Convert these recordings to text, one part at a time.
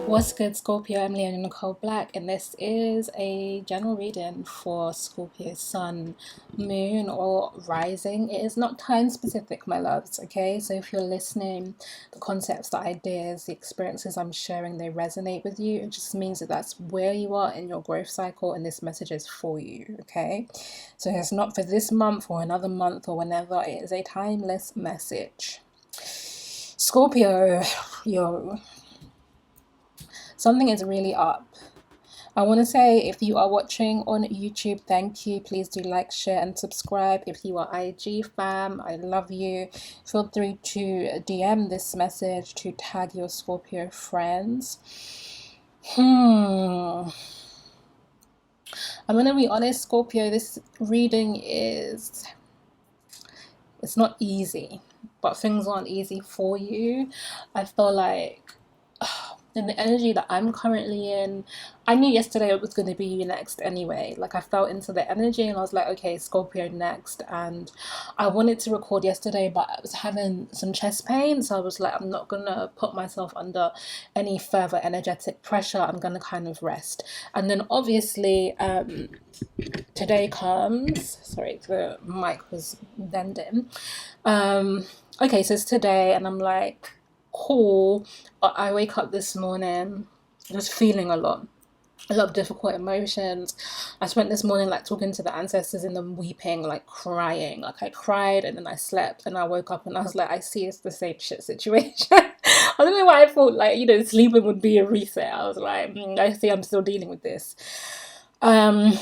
What's good, Scorpio? I'm Leonanicholeblack, and this is a general reading for Scorpio's sun, moon, or rising. It is not time specific, my loves, okay? So if you're listening, the concepts, the ideas, the experiences I'm sharing, they resonate with you. It just means that that's where you are in your growth cycle, and this message is for you, okay? So it's not for this month or another month or whenever. It is a timeless message. Scorpio, yo. Something is really up. I want to say, if you are watching on YouTube, thank you. Please do like, share, and subscribe. If you are IG fam, I love you. Feel free to DM this message, to tag your Scorpio friends. I'm going to be honest, Scorpio, this reading it's not easy, but things aren't easy for you. I feel like in the energy that I'm currently in, I knew yesterday it was going to be you next anyway. Like, I felt into the energy and I was like, okay, Scorpio next. And I wanted to record yesterday, but I was having some chest pain, so I was like, I'm not gonna put myself under any further energetic pressure. I'm gonna kind of rest. And then obviously today comes, sorry, the mic was bending. Okay, so it's today and I'm like, cool. I wake up this morning just feeling a lot of difficult emotions. I spent this morning like talking to the ancestors and then weeping, like crying. Like, I cried and then I slept and I woke up and I was like, I see it's the same shit situation. I don't know why I thought, like, you know, sleeping would be a reset. I was like, I see I'm still dealing with this. And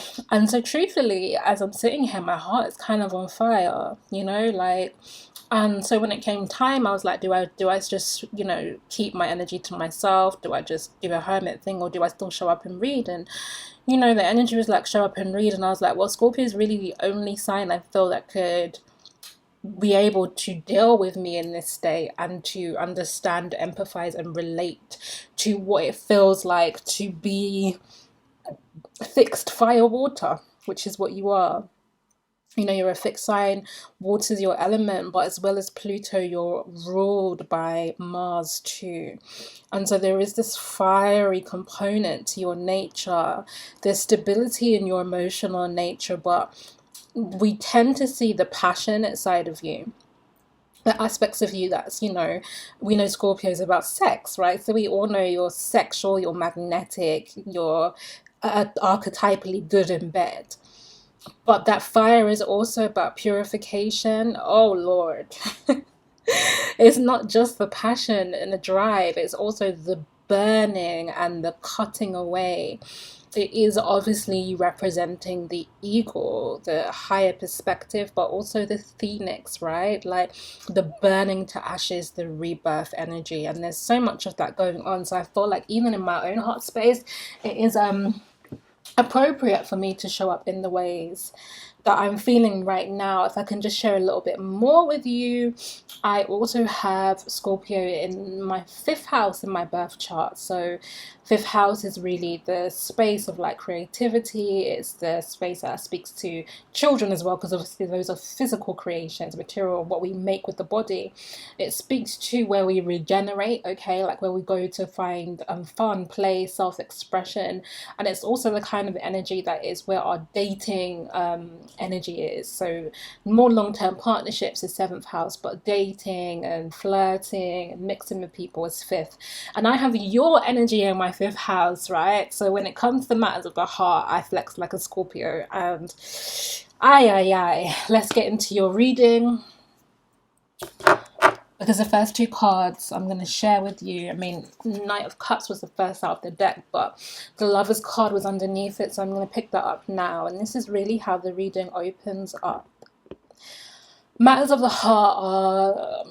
so truthfully, as I'm sitting here, my heart is kind of on fire, you know, like. And so when it came time, I was like, do I just, you know, keep my energy to myself? Do I just do a hermit thing, or do I still show up and read? And, you know, the energy was like, show up and read. And I was like, well, Scorpio is really the only sign I feel that could be able to deal with me in this state and to understand, empathize, and relate to what it feels like to be fixed fire water, which is what you are. You know, you're a fixed sign, water's your element, but as well as Pluto, you're ruled by Mars too. And so there is this fiery component to your nature. There's stability in your emotional nature, but we tend to see the passionate side of you. The aspects of you that's, you know, we know Scorpio is about sex, right? So we all know you're sexual, you're magnetic, you're archetypally good in bed. But that fire is also about purification. Oh, Lord. It's not just the passion and the drive, it's also the burning and the cutting away. It is obviously representing the ego, the higher perspective, but also the phoenix, right? Like the burning to ashes, the rebirth energy. And there's so much of that going on. So I feel like even in my own heart space, it is appropriate for me to show up in the ways that I'm feeling right now. If I can just share a little bit more with you, I also have Scorpio in my 5th house in my birth chart. So 5th house is really the space of like creativity. It's the space that speaks to children as well, because obviously those are physical creations, material, what we make with the body. It speaks to where we regenerate, okay, like where we go to find fun, play, self-expression. And it's also the kind of energy that is where our dating energy is. So more long-term partnerships is 7th house, but dating and flirting and mixing with people is 5th. And I have your energy in my 5th house, right? So when it comes to matters of the heart, I flex like a Scorpio. And let's get into your reading, because the first 2 cards I'm going to share with you, I mean, Knight of Cups was the first out of the deck, but the Lover's card was underneath it, so I'm going to pick that up now. And this is really how the reading opens up. Matters of the heart are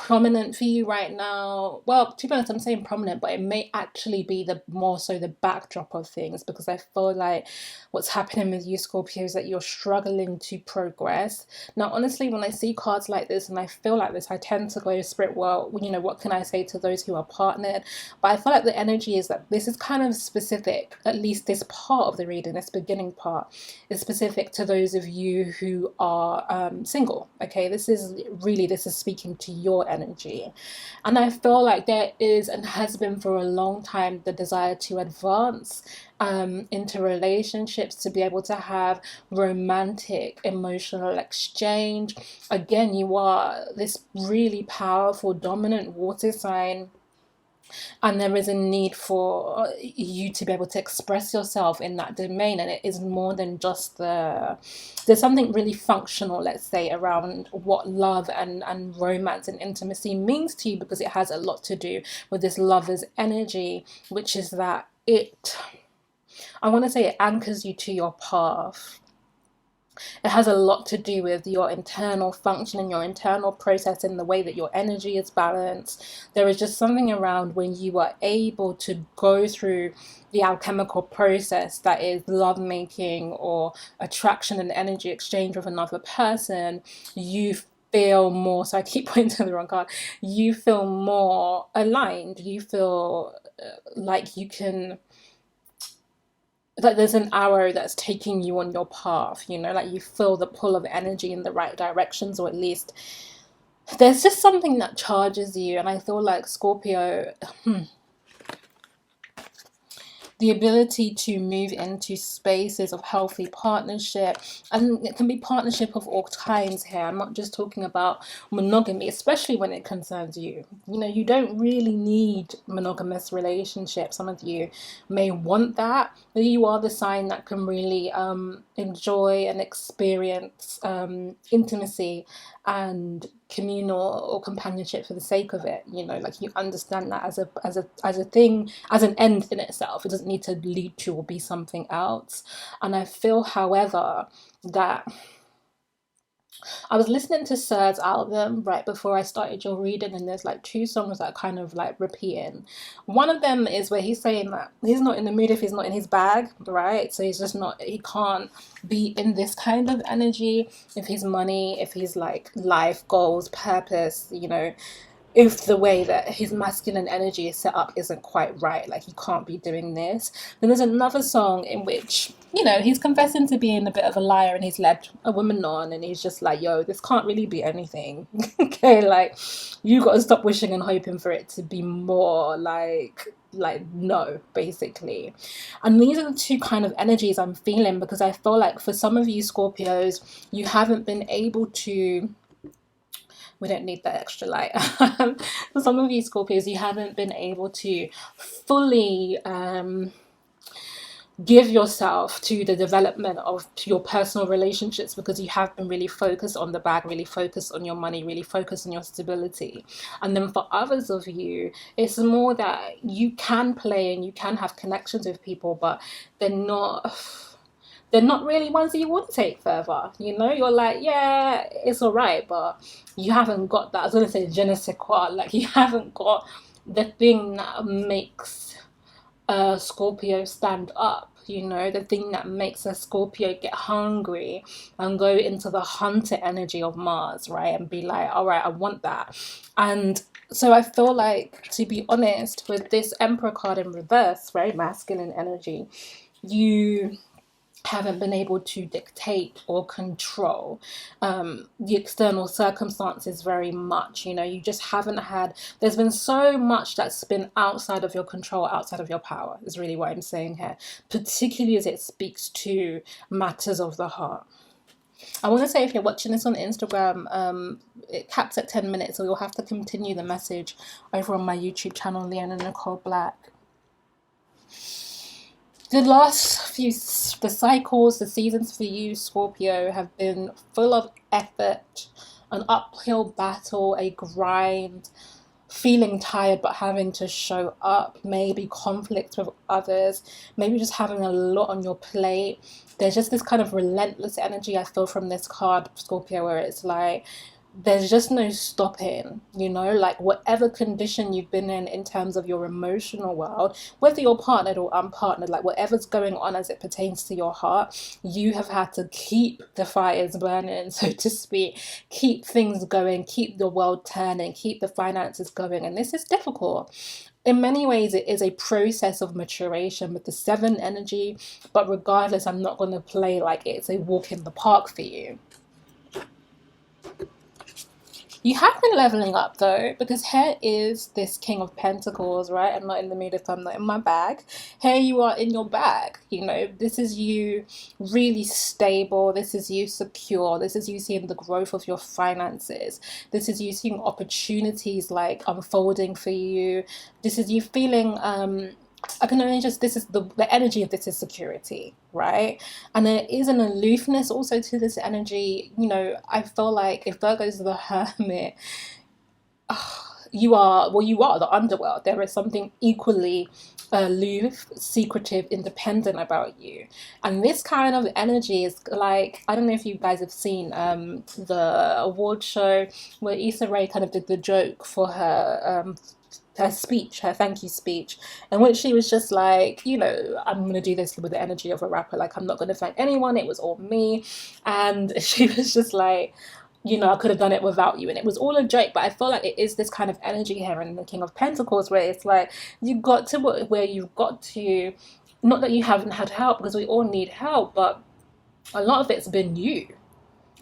prominent for you right now. Well, to be honest, I'm saying prominent, but it may actually be the more so the backdrop of things, because I feel like what's happening with you, Scorpio, is that you're struggling to progress. Now, honestly, when I see cards like this and I feel like this, I tend to go spirit, well, you know, what can I say to those who are partnered? But I feel like the energy is that this is kind of specific, at least this part of the reading, this beginning part, is specific to those of you who are single. Okay, this is speaking to your energy. And I feel like there is and has been for a long time the desire to advance into relationships, to be able to have romantic emotional exchange. Again, you are this really powerful dominant water sign, and there is a need for you to be able to express yourself in that domain. And it is more than just there's something really functional, let's say, around what love and romance and intimacy means to you, because it has a lot to do with this lover's energy, which is that I want to say it anchors you to your path. It has a lot to do with your internal function and your internal process and the way that your energy is balanced. There is just something around when you are able to go through the alchemical process that is lovemaking or attraction and energy exchange with another person. You feel more, so I keep pointing to the wrong card, you feel more aligned. You feel like you can, like there's an arrow that's taking you on your path, you know, like you feel the pull of energy in the right directions, or at least there's just something that charges you. And I feel like Scorpio, the ability to move into spaces of healthy partnership, and it can be partnership of all kinds here. I'm not just talking about monogamy, especially when it concerns you. You know, you don't really need monogamous relationships. Some of you may want that, but you are the sign that can really enjoy and experience intimacy and communal or companionship for the sake of it. You know, like you understand that as a thing, as an end in itself. It doesn't need to lead to or be something else. And I feel, however, that I was listening to Sir's album right before I started your reading, and there's like two songs that are kind of like repeating. One of them is where he's saying that he's not in the mood if he's not in his bag, right? So he's just not, he can't be in this kind of energy if his money, if his like life goals, purpose, you know, if the way that his masculine energy is set up isn't quite right, like he can't be doing this. Then there's another song in which, you know, he's confessing to being a bit of a liar and he's led a woman on, and he's just like, yo, this can't really be anything. Okay, like you got to stop wishing and hoping for it to be more, like no, basically. And these are the two kind of energies I'm feeling, because I feel like for some of you Scorpios, you haven't been able to, we don't need that extra light. For some of you Scorpios, you haven't been able to fully give yourself to the development of your personal relationships, because you have been really focused on the bag, really focused on your money, really focused on your stability. And then for others of you, it's more that you can play and you can have connections with people, but they're not really ones that you would take further. You know, you're like, yeah, it's all right, but you haven't got that. I was going to say je ne sais quoi. Like, you haven't got the thing that makes a Scorpio stand up. You know, the thing that makes a Scorpio get hungry and go into the hunter energy of Mars, right? And be like, all right, I want that. And so I feel like, to be honest, with this Emperor card in reverse, very masculine energy, you haven't been able to dictate or control the external circumstances very much. You know, you just haven't had, there's been so much that's been outside of your control, outside of your power, is really what I'm saying here, particularly as it speaks to matters of the heart. I want to say, if you're watching this on Instagram, it caps at 10 minutes, so you'll have to continue the message over on my YouTube channel, Leonanicholeblack. The last few, the cycles, the seasons for you, Scorpio, have been full of effort, an uphill battle, a grind, feeling tired but having to show up, maybe conflict with others, maybe just having a lot on your plate. There's just this kind of relentless energy I feel from this card, Scorpio, where it's like, there's just no stopping, like whatever condition you've been in terms of your emotional world, whether you're partnered or unpartnered, like whatever's going on as it pertains to your heart, you have had to keep the fires burning, so to speak, keep things going, keep the world turning, keep the finances going. And this is difficult. In many ways, it is a process of maturation with the seven energy, but regardless, I'm not going to play like it's a walk in the park for you. You have been leveling up though, because here is this King of Pentacles, right? I'm not in the mood if I'm not in my bag. Here you are in your bag. This is you really stable. This is you secure. This is you seeing the growth of your finances. This is you seeing opportunities like unfolding for you. This is you feeling I can only just, this is the energy of this is security, right? And there is an aloofness also to this energy. I feel like if Virgo's the hermit, you are the underworld. There is something equally aloof, secretive, independent about you. And this kind of energy is like, I don't know if you guys have seen the award show where Issa Rae kind of did the joke for her speech, her thank you speech, in which she was just like, I'm going to do this with the energy of a rapper. Like, I'm not going to thank anyone. It was all me. And she was just like, I could have done it without you. And it was all a joke. But I feel like it is this kind of energy here in the King of Pentacles where it's like, you got to where you've got to, not that you haven't had help, because we all need help, but a lot of it's been you.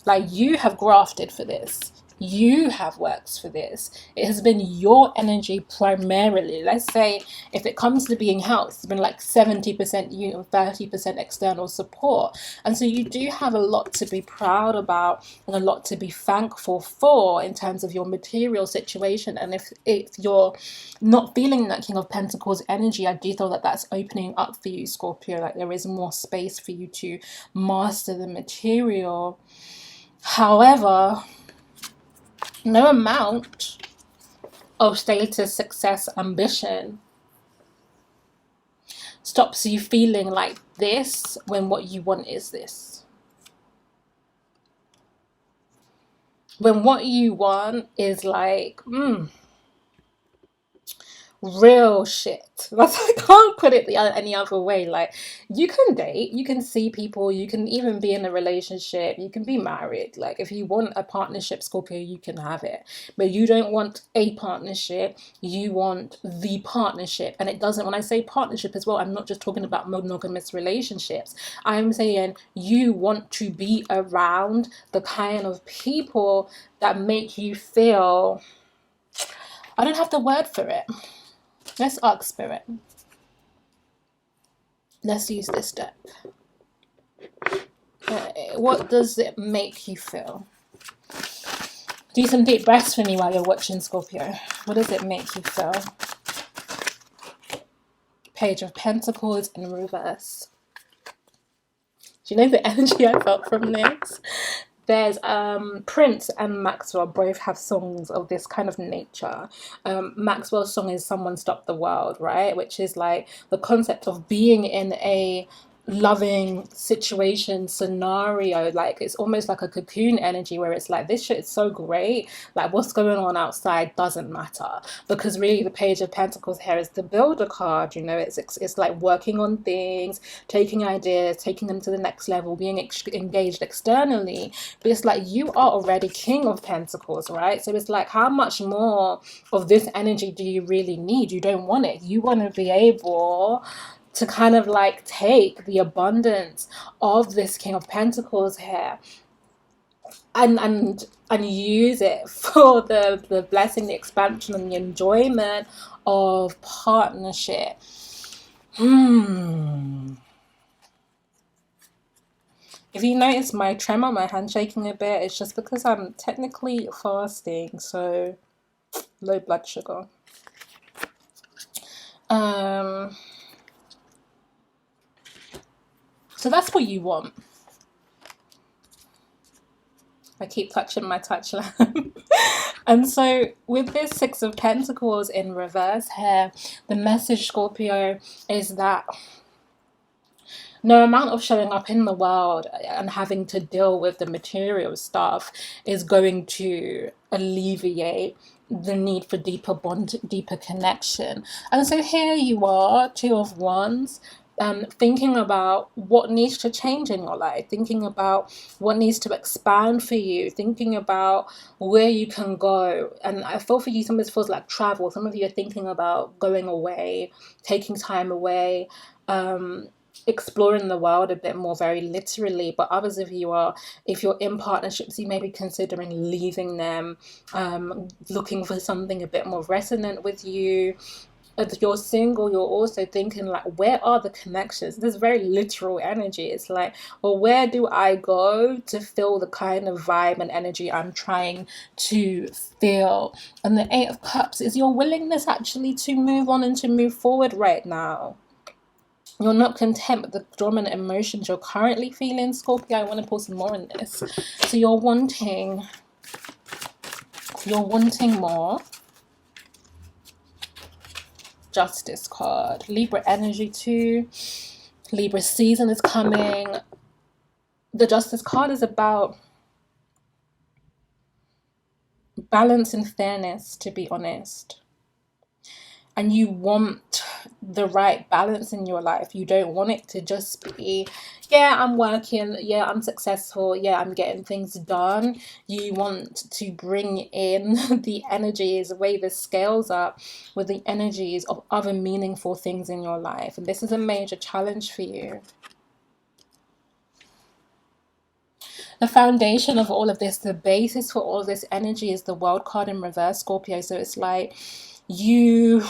Like, you have grafted for this. You have worked for this. It has been your energy primarily. Let's say if it comes to being helped, it's been like 70% you and 30% external support. And so you do have a lot to be proud about and a lot to be thankful for in terms of your material situation. And if you're not feeling that King of Pentacles energy, I do feel that that's opening up for you, Scorpio. Like, there is more space for you to master the material. However, no amount of status, success, ambition stops you feeling like this when what you want is this. When what you want is like, real shit. I can't put it any other way. Like, you can date, you can see people, you can even be in a relationship, you can be married. Like, if you want a partnership, Scorpio, you can have it. But you don't want a partnership, you want the partnership. And it doesn't, when I say partnership as well, I'm not just talking about monogamous relationships. I'm saying you want to be around the kind of people that make you feel, I don't have the word for it. Let's ask Spirit. Let's use this deck. What does it make you feel? Do some deep breaths for me while you're watching, Scorpio. What does it make you feel? Page of Pentacles in reverse. Do you know the energy I felt from this? There's Prince and Maxwell both have songs of this kind of nature. Maxwell's song is Someone Stop the World, right? Which is like the concept of being in a loving situation scenario. Like, it's almost like a cocoon energy where it's like, this shit is so great, like what's going on outside doesn't matter, because really the Page of Pentacles here is the builder card. It's like working on things, taking ideas, taking them to the next level, being engaged externally. But it's like, you are already King of Pentacles, right? So it's like, how much more of this energy do you really need? You don't want it. You want to be able to kind of like take the abundance of this King of Pentacles here and use it for the blessing, the expansion, and the enjoyment of partnership. If you notice my tremor, my hand shaking a bit, it's just because I'm technically fasting, so low blood sugar. So that's what you want. I keep touching my touch lamp. And so with this Six of Pentacles in reverse here, the message, Scorpio, is that no amount of showing up in the world and having to deal with the material stuff is going to alleviate the need for deeper bond, deeper connection. And so here you are, Two of Wands, thinking about what needs to change in your life, thinking about what needs to expand for you, thinking about where you can go. And I feel for you, some of this feels like travel. Some of you are thinking about going away, taking time away, exploring the world a bit more, very literally. But others of you are, if you're in partnerships, you may be considering leaving them, looking for something a bit more resonant with you. If you're single, you're also thinking like, where are the connections? This very literal energy. It's like, well, where do I go to feel the kind of vibe and energy I'm trying to feel? And the Eight of Cups is your willingness actually to move on and to move forward right now. You're not content with the dominant emotions you're currently feeling, Scorpio. I want to pull some more in this. So you're wanting more. Justice card. Libra energy too. Libra season is coming. The Justice card is about balance and fairness, to be honest. And you want the right balance in your life. You don't want it to just be, yeah, I'm working, yeah, I'm successful, yeah, I'm getting things done. You want to bring in the energies, weigh the scales up with the energies of other meaningful things in your life. And this is a major challenge for you. The foundation of all of this, the basis for all this energy is the World card in reverse, Scorpio. So it's like you...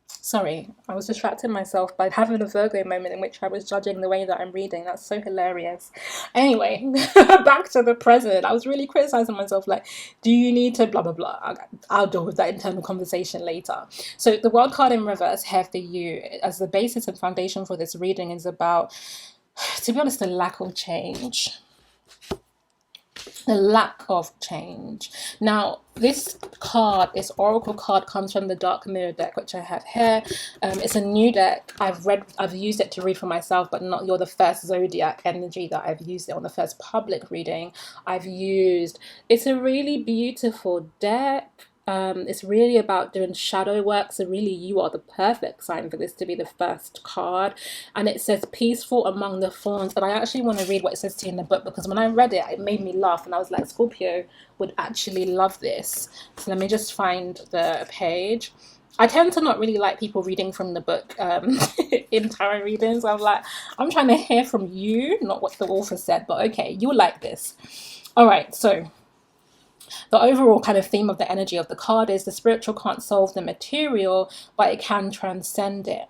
Sorry, I was distracting myself by having a Virgo moment in which I was judging the way that I'm reading. That's so hilarious. Anyway, back to the present. I was really criticizing myself, like, do you need to blah, blah, blah. I'll deal with that internal conversation later. So the World card in reverse here for you as the basis and foundation for this reading is about, to be honest, the lack of change. The lack of change. Now, this card, this oracle card, comes from the Dark Mirror deck, which I have here. It's a new deck. I've used it to read for myself, but not, you're the first zodiac energy that I've used it on, the first public reading I've used. It's a really beautiful deck. It's really about doing shadow work, so really you are the perfect sign for this to be the first card. And it says peaceful among the thorns, and I actually want to read what it says to you in the book, because when I read it, it made me laugh, and I was like, Scorpio would actually love this. So let me just find the page. I tend to not really like people reading from the book in tarot readings. I'm like, I'm trying to hear from you, not what the author said, but okay, you'll like this. All right, so the overall kind of theme of the energy of the card is the spiritual can't solve the material, but it can transcend it.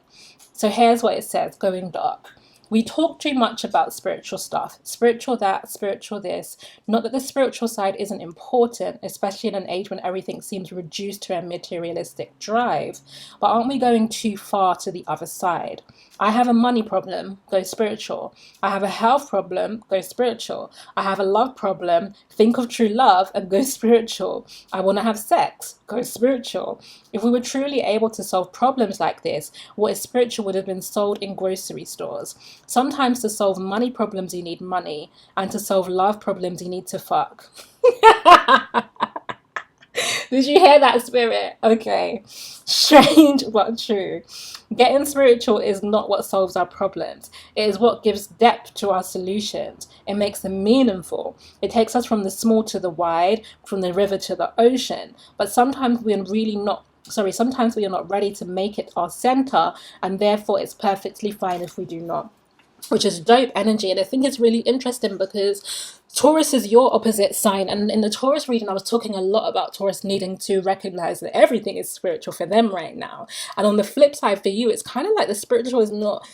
So here's what it says, going dark. We talk too much about spiritual stuff, spiritual that, spiritual this. Not that the spiritual side isn't important, especially in an age when everything seems reduced to a materialistic drive. But aren't we going too far to the other side? I have a money problem, go spiritual. I have a health problem, go spiritual. I have a love problem, think of true love and go spiritual. I want to have sex, go spiritual. If we were truly able to solve problems like this, what is spiritual would have been sold in grocery stores. Sometimes to solve money problems you need money, and to solve love problems you need to fuck. Did you hear that, spirit? Okay. Strange but true. Getting spiritual is not what solves our problems. It is what gives depth to our solutions. It makes them meaningful. It takes us from the small to the wide, from the river to the ocean. But sometimes we are not ready to make it our center, and therefore it's perfectly fine if we do not. Which is dope energy. And I think it's really interesting because Taurus is your opposite sign, and in the Taurus reading I was talking a lot about Taurus needing to recognize that everything is spiritual for them right now. And on the flip side for you, it's kind of like the spiritual is not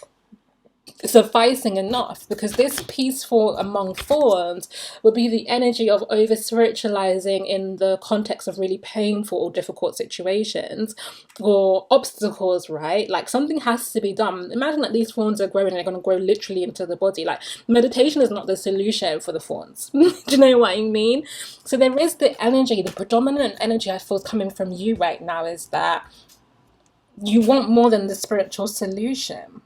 sufficing enough, because this peaceful among thorns would be the energy of over spiritualizing in the context of really painful or difficult situations or obstacles, right? Like something has to be done. Imagine that these thorns are growing and they're going to grow literally into the body. Like meditation is not the solution for the thorns. Do you know what I mean? So there is the energy, the predominant energy I feel is coming from you right now is that You want more than the spiritual solution.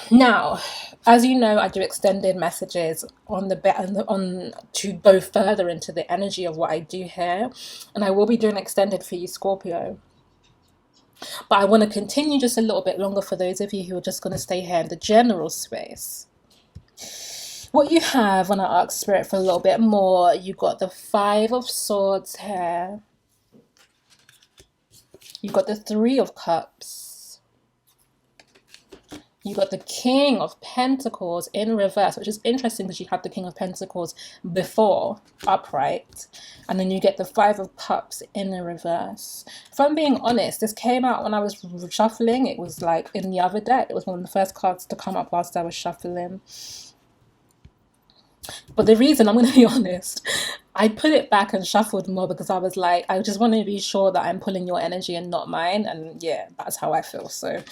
Now, as you know, I do extended messages on the bit on to go further into the energy of what I do here, and I will be doing extended for you, Scorpio. But I want to continue just a little bit longer for those of you who are just going to stay here in the general space. What you have, when I ask Spirit for a little bit more, you got the Five of Swords here. You got the Three of Cups. You got the King of Pentacles in reverse, which is interesting because you had the King of Pentacles before, upright. And then you get the Five of Cups in the reverse. If I'm being honest, this came out when I was shuffling. It was like in the other deck. It was one of the first cards to come up whilst I was shuffling. But the reason, I'm going to be honest, I put it back and shuffled more because I was like, I just want to be sure that I'm pulling your energy and not mine. And yeah, that's how I feel. So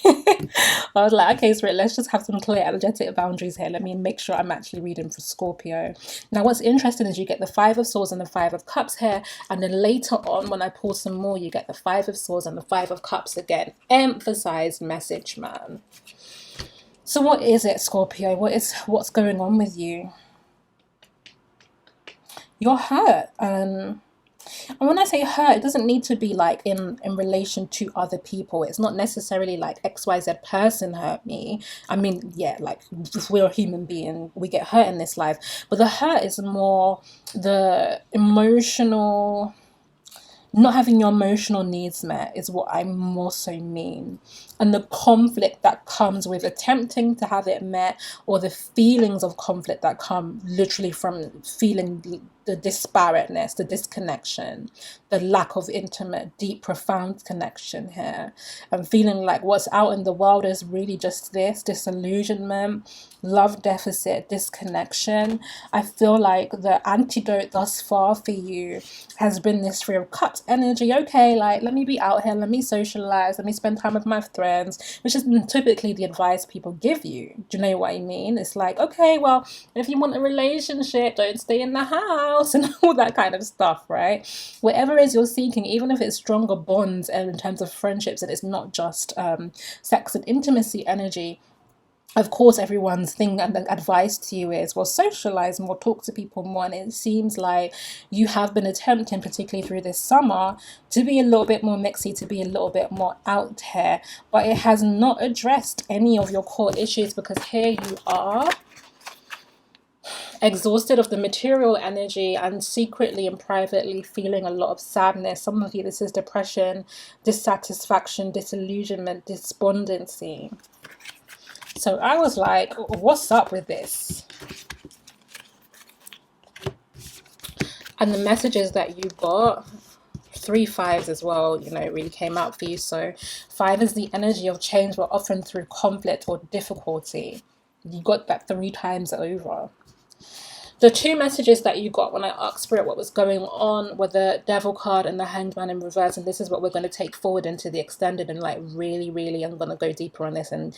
I was like, okay, Spirit, let's just have some clear energetic boundaries here. Let me make sure I'm actually reading for Scorpio. Now, what's interesting is you get the Five of Swords and the Five of Cups here. And then later on, when I pull some more, you get the Five of Swords and the Five of Cups again. Emphasized message, man. So what is it, Scorpio? What's going on with you? You're hurt. And when I say hurt, it doesn't need to be like in relation to other people. It's not necessarily like XYZ person hurt me. I mean, yeah, like if we're a human being, we get hurt in this life. But the hurt is more the emotional, not having your emotional needs met is what I more so mean. And the conflict that comes with attempting to have it met, or the feelings of conflict that come literally from feeling the disparateness, the disconnection, the lack of intimate, deep, profound connection here, and feeling like what's out in the world is really just this disillusionment, love deficit, disconnection. I feel like the antidote thus far for you has been this Three of Cups energy. Okay, like let me be out here, let me socialize, let me spend time with my friends, which is typically the advice people give you. Do you know what I mean? It's like, okay, well, if you want a relationship, don't stay in the house and all that kind of stuff, right? Whatever it is you're seeking, even if it's stronger bonds and in terms of friendships, and it's not just sex and intimacy energy. Of course, everyone's thing and advice to you is, well, socialize more, talk to people more. And it seems like you have been attempting, particularly through this summer, to be a little bit more mixy, to be a little bit more out here. But it has not addressed any of your core issues, because here you are, exhausted of the material energy and secretly and privately feeling a lot of sadness. Some of you, this is depression, dissatisfaction, disillusionment, despondency. So I was like, what's up with this? And the messages that you got, 3 5s as well, you know, it really came out for you. So 5 is the energy of change, but often through conflict or difficulty. You got that 3 times over. The 2 messages that you got when I asked Spirit what was going on were the Devil card and the Hanged Man in reverse. And this is what we're going to take forward into the extended, and like really, I'm going to go deeper on this and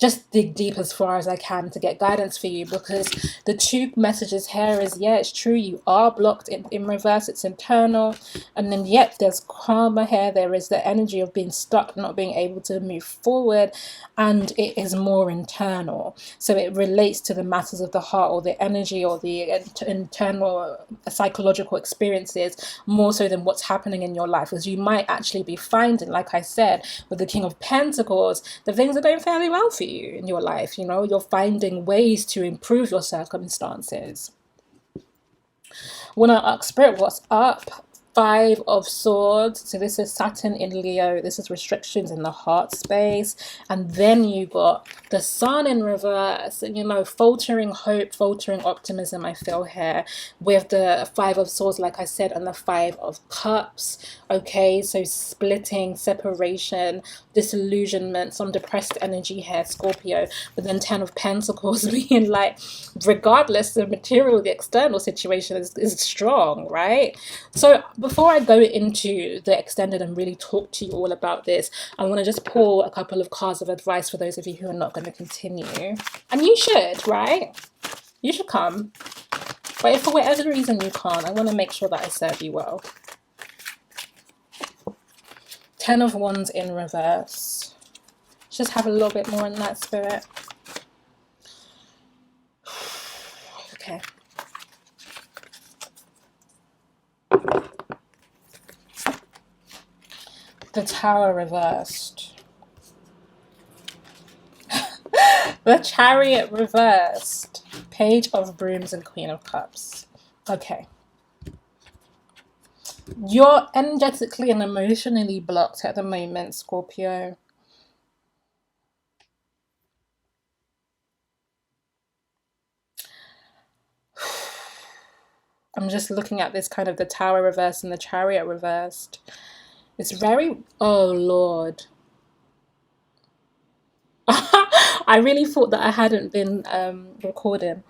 just dig deep as far as I can to get guidance for you, because the 2 messages here is, yeah, it's true, you are blocked in reverse, it's internal. And then yet there's karma here, there is the energy of being stuck, not being able to move forward, and it is more internal. So it relates to the matters of the heart, or the energy, or the internal psychological experiences, more so than what's happening in your life. Because you might actually be finding, like I said, with the King of Pentacles, the things are going fairly well for you in your life. You know, you're finding ways to improve your circumstances. When I ask Spirit what's up, 5 of Swords. So this is Saturn in Leo. This is restrictions in the heart space. And then you got the Sun in reverse. And, you know, faltering hope, faltering optimism, I feel here. With the 5 of Swords, like I said, and the 5 of Cups. Okay, so splitting, separation, disillusionment, some depressed energy here, Scorpio. But then 10 of Pentacles being like, regardless, the material, the external situation is strong, right? So before I go into the extended and really talk to you all about this, I want to just pull a couple of cards of advice for those of you who are not going to continue. And you should, right? You should come. But if for whatever reason you can't, I want to make sure that I serve you well. Ten of Wands in reverse. Just have a little bit more in that spirit. Okay. The Tower reversed. The Chariot reversed. Page of Brooms and Queen of Cups. Okay. You're energetically and emotionally blocked at the moment, Scorpio. I'm just looking at this kind of the Tower reversed and the Chariot reversed. It's very, oh Lord. I really thought that I hadn't been recording.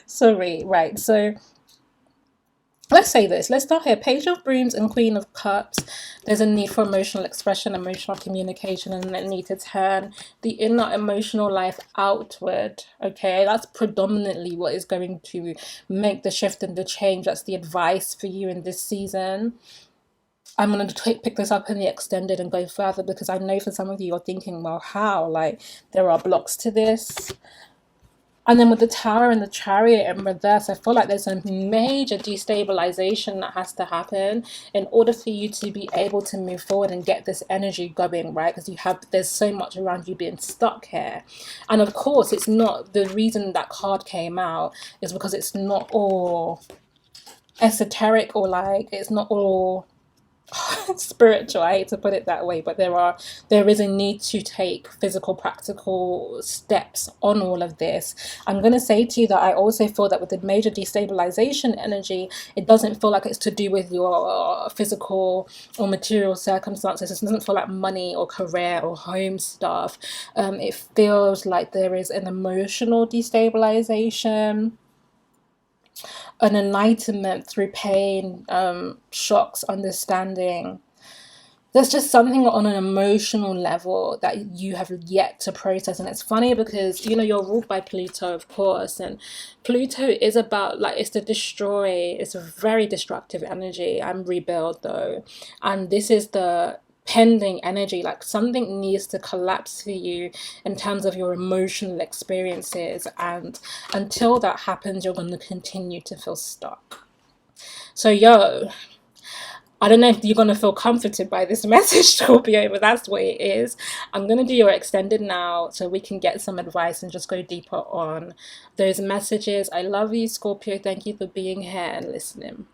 Sorry, right. So let's say this. Let's start here. Page of Brooms and Queen of Cups. There's a need for emotional expression, emotional communication, and a need to turn the inner emotional life outward. Okay, that's predominantly what is going to make the shift and the change. That's the advice for you in this season. I'm going to pick this up in the extended and go further, because I know for some of you, you're thinking, well, how? Like, there are blocks to this. And then with the Tower and the Chariot in reverse, I feel like there's a major destabilization that has to happen in order for you to be able to move forward and get this energy going, right? Because there's so much around you being stuck here. And of course, it's not, the reason that card came out is because it's not all esoteric, or like, it's not all spiritual. I hate to put it that way, but there is a need to take physical, practical steps on all of this. I'm going to say to you that I also feel that with the major destabilization energy, it doesn't feel like it's to do with your physical or material circumstances. It doesn't feel like money or career or home stuff. It feels like there is an emotional destabilization, an enlightenment through pain, shocks, understanding. There's just something on an emotional level that you have yet to process. And it's funny because, you know, you're ruled by Pluto, of course. And Pluto is about, like, it's to destroy. It's a very destructive energy and rebuild, though. And this is the pending energy. Like, something needs to collapse for you in terms of your emotional experiences. And until that happens, you're going to continue to feel stuck. So, I don't know if you're going to feel comforted by this message, Scorpio, but that's what it is. I'm going to do your extended now so we can get some advice and just go deeper on those messages. I love you, Scorpio. Thank you for being here and listening.